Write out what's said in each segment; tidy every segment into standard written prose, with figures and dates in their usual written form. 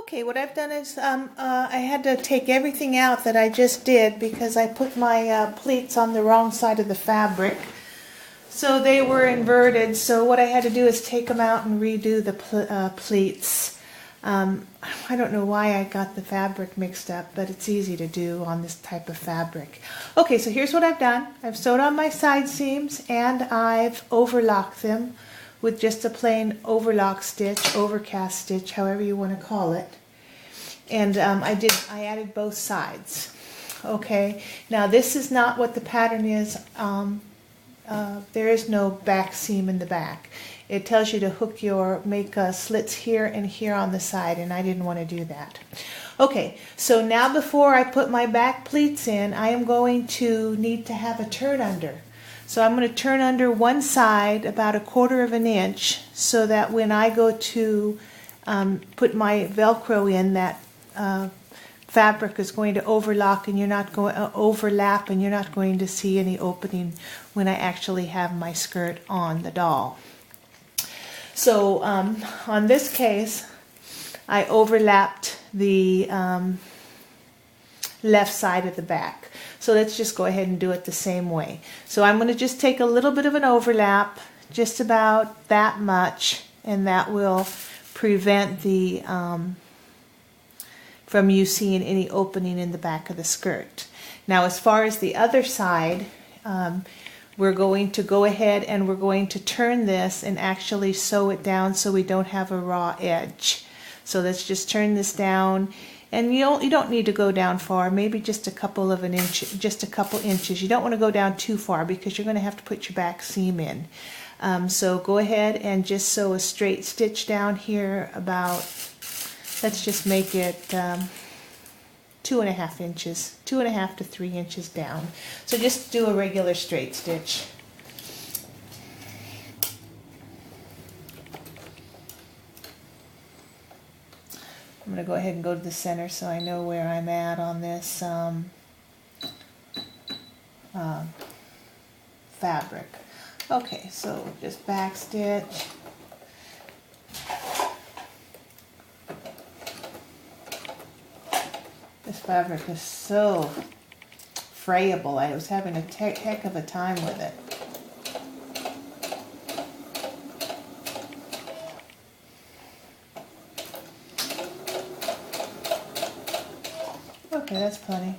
Okay, what I've done is I had to take everything out that I just did because I put my pleats on the wrong side of the fabric. So they were inverted, so what I had to do is take them out and redo the pleats. I don't know why I got the fabric mixed up, but it's easy to do on this type of fabric. Okay, so here's what I've done. I've sewed on my side seams and I've overlocked them with just a plain overlock stitch, overcast stitch, however you want to call it. And I added both sides. Okay, now this is not what the pattern is. There is no back seam in the back. It tells you to make slits here and here on the side, and I didn't want to do that. Okay, so now before I put my back pleats in, I am going to need to have a turn under. So I'm going to turn under one side about 1/4 of an inch so that when I go to put my Velcro in, that fabric is going to overlap and you're not going to see any opening when I actually have my skirt on the doll. So on this case, I overlapped the left side of the back. So let's just go ahead and do it the same way. So I'm going to just take a little bit of an overlap, just about that much, and that will prevent the from you seeing any opening in the back of the skirt. Now as far as the other side, we're going to go ahead and we're going to turn this and actually sew it down so we don't have a raw edge. So let's just turn this down, and you don't need to go down far, maybe just a couple inches. You don't want to go down too far because you're going to have to put your back seam in. So go ahead and just sew a straight stitch down here about, let's just make it 2.5 inches, 2.5 to 3 inches down. So just do a regular straight stitch. I'm going to go ahead and go to the center so I know where I'm at on this fabric. Okay, so just back stitch. This fabric is so frayable. I was having a heck of a time with it. Okay, that's plenty.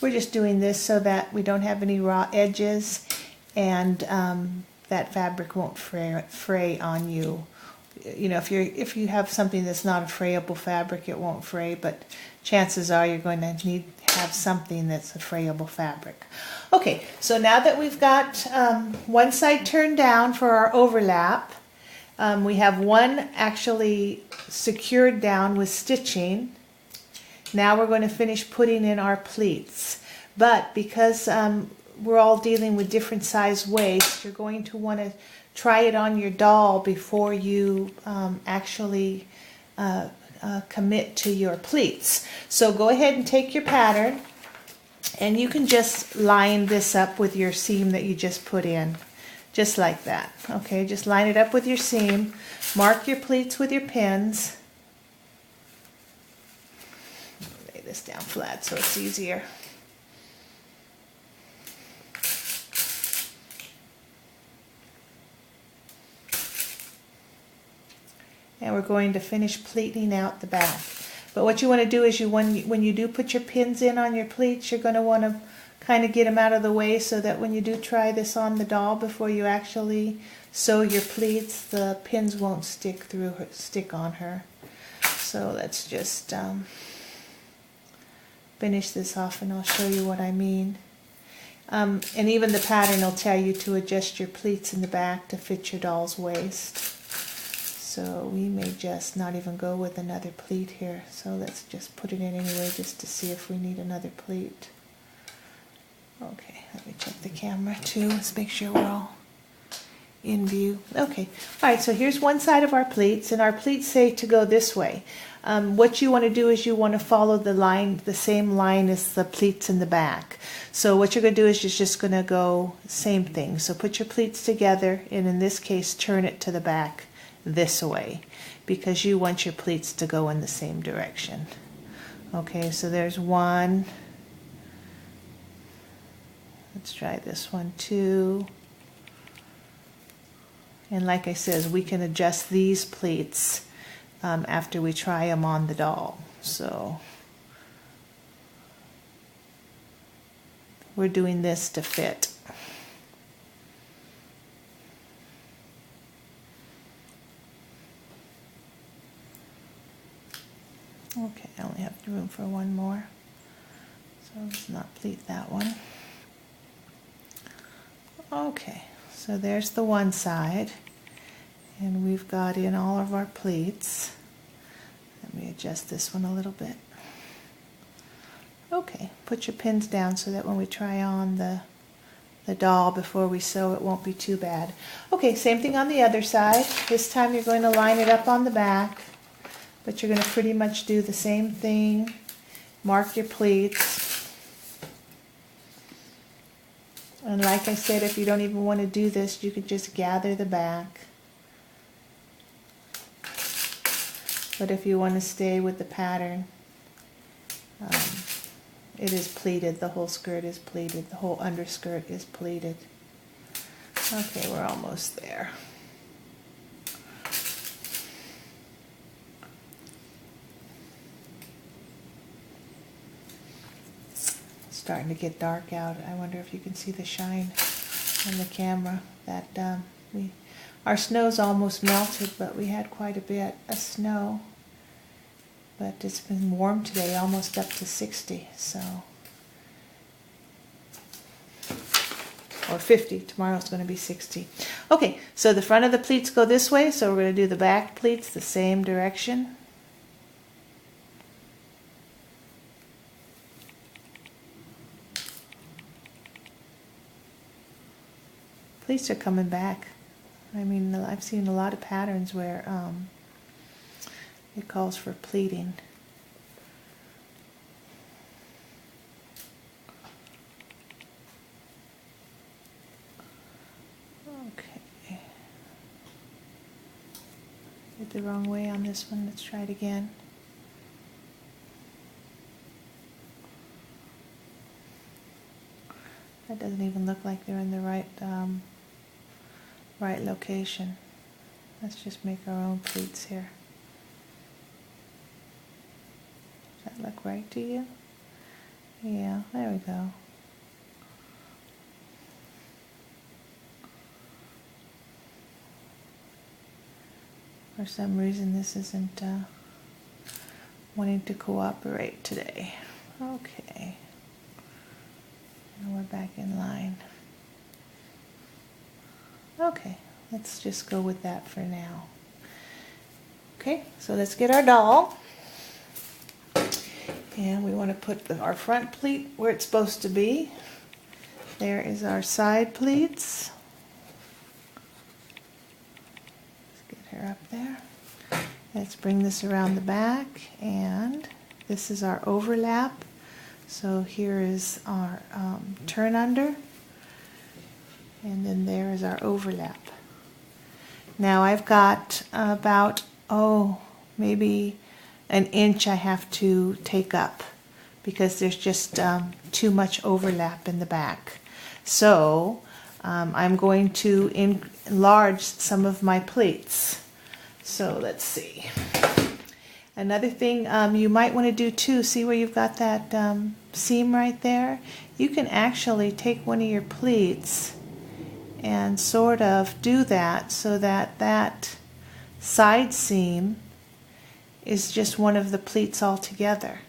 We're just doing this so that we don't have any raw edges, and that fabric won't fray on you. You know, if you have something that's not a frayable fabric, it won't fray, but chances are you're going to have something that's a frayable fabric. Okay, so now that we've got one side turned down for our overlap, we have one actually secured down with stitching. Now we're going to finish putting in our pleats. But because we're all dealing with different size waists, you're going to want to try it on your doll before you actually commit to your pleats. So go ahead and take your pattern, and you can just line this up with your seam that you just put in. Just like that. Okay, just line it up with your seam. Mark your pleats with your pins. Lay this down flat so it's easier. And we're going to finish pleating out the back. But what you want to do is when you do put your pins in on your pleats, you're going to want to kind of get them out of the way so that when you do try this on the doll before you actually sew your pleats, the pins won't stick on her. So let's just finish this off and I'll show you what I mean. And even the pattern will tell you to adjust your pleats in the back to fit your doll's waist. So we may just not even go with another pleat here. So let's just put it in anyway just to see if we need another pleat. Okay, let me check the camera too. Let's make sure we're all in view. Okay, all right, so here's one side of our pleats, and our pleats say to go this way. What you want to do is you want to follow the line, the same line as the pleats in the back. So what you're going to do is you're just going to go same thing. So put your pleats together, and in this case turn it to the back this way, because you want your pleats to go in the same direction. Okay, so there's one. Let's try this one too. And like I said, we can adjust these pleats after we try them on the doll. So we're doing this to fit. Okay, I only have room for one more, so let's not pleat that one. Okay, so there's the one side, and we've got in all of our pleats. Let me adjust this one a little bit. Okay, put your pins down so that when we try on the doll before we sew, it won't be too bad. Okay, same thing on the other side. This time you're going to line it up on the back, but you're going to pretty much do the same thing. Mark your pleats. And like I said, if you don't even want to do this, you could just gather the back. But if you want to stay with the pattern, it is pleated. The whole skirt is pleated. The whole underskirt is pleated. Okay, we're almost there. Starting to get dark out. I wonder if you can see the shine on the camera. That our snow's almost melted, but we had quite a bit of snow. But it's been warm today, almost up to 60, so. Or 50, tomorrow's going to be 60. Okay, so the front of the pleats go this way, so we're going to do the back pleats the same direction. Pleats are coming back. I mean, I've seen a lot of patterns where it calls for pleating. Okay. Did the wrong way on this one. Let's try it again. That doesn't even look like they're in the right right location. Let's just make our own pleats here. Does that look right to you? Yeah, there we go. For some reason this isn't wanting to cooperate today. Okay. Now we're back in line. Okay, let's just go with that for now. Okay, so let's get our doll. And we want to put our front pleat where it's supposed to be. There is our side pleats. Let's get her up there. Let's bring this around the back, and this is our overlap. So here is our turn under, and then there is our overlap. Now I've got about, maybe an inch I have to take up because there's just too much overlap in the back. So I'm going to enlarge some of my pleats. So let's see. Another thing you might want to do too, see where you've got that seam right there? You can actually take one of your pleats and sort of do that so that that side seam is just one of the pleats altogether.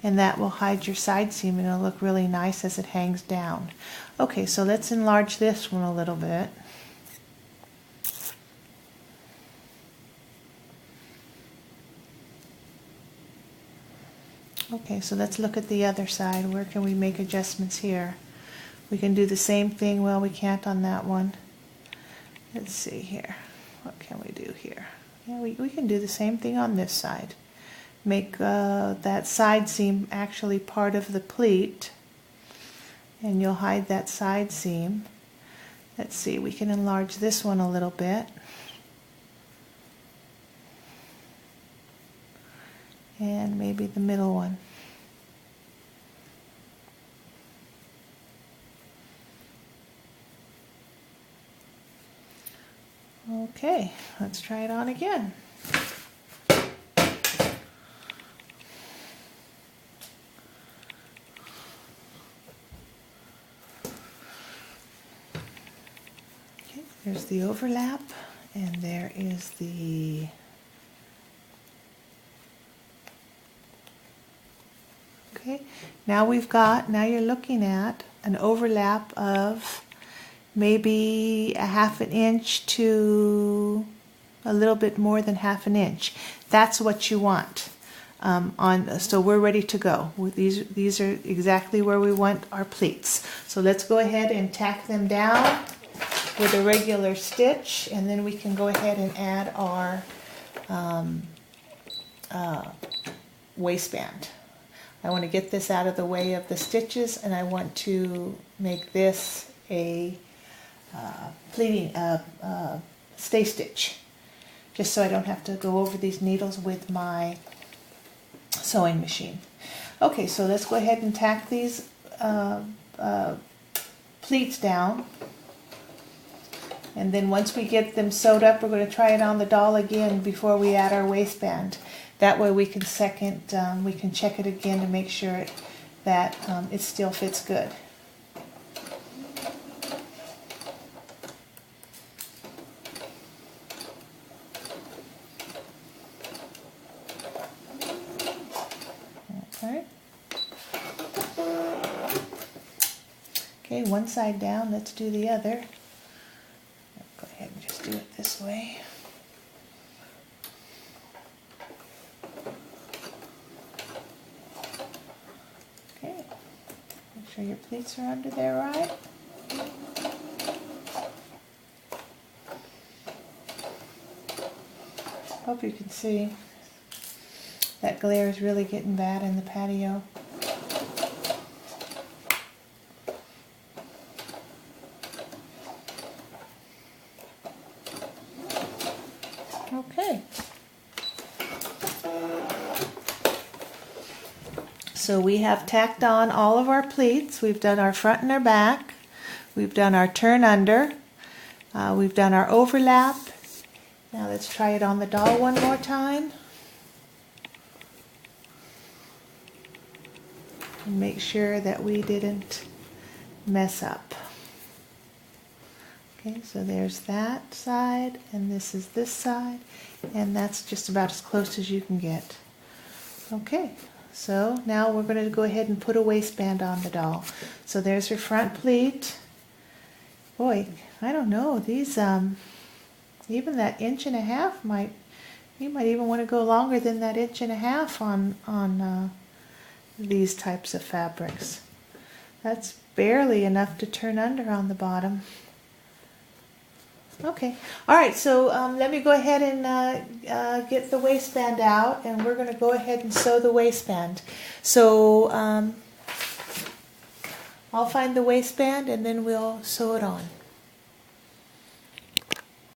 And that will hide your side seam and it'll look really nice as it hangs down. Okay, so let's enlarge this one a little bit. Okay, so let's look at the other side. Where can we make adjustments here? We can do the same thing. Well, we can't on that one. Let's see here. What can we do here? Yeah, we can do the same thing on this side. Make that side seam actually part of the pleat, and you'll hide that side seam. Let's see, we can enlarge this one a little bit. And maybe the middle one. Okay, let's try it on again. Okay, there's the overlap, and there is the okay. Now you're looking at an overlap of maybe a ½ inch to a little bit more than ½ inch. That's what you want. So we're ready to go. These are exactly where we want our pleats. So let's go ahead and tack them down with a regular stitch, and then we can go ahead and add our waistband. I want to get this out of the way of the stitches, and I want to make this a pleating stay stitch, just so I don't have to go over these needles with my sewing machine. Okay, so let's go ahead and tack these pleats down, and then once we get them sewed up, we're going to try it on the doll again before we add our waistband. That way we can check it again to make sure that it still fits good. Okay, one side down, let's do the other. Go ahead and just do it this way. Okay, make sure your pleats are under there right. Hope you can see that glare is really getting bad in the patio. Okay. So we have tacked on all of our pleats. We've done our front and our back. We've done our turn under. We've done our overlap. Now let's try it on the doll one more time. And make sure that we didn't mess up. Okay, so there's that side, and this is this side, and that's just about as close as you can get. Okay, so now we're going to go ahead and put a waistband on the doll. So there's her front pleat. Boy, I don't know, these even that 1.5 inches you might even want to go longer than that 1.5 inches on these types of fabrics. That's barely enough to turn under on the bottom. Okay, all right, so let me go ahead and get the waistband out, and we're going to go ahead and sew the waistband. So I'll find the waistband and then we'll sew it on.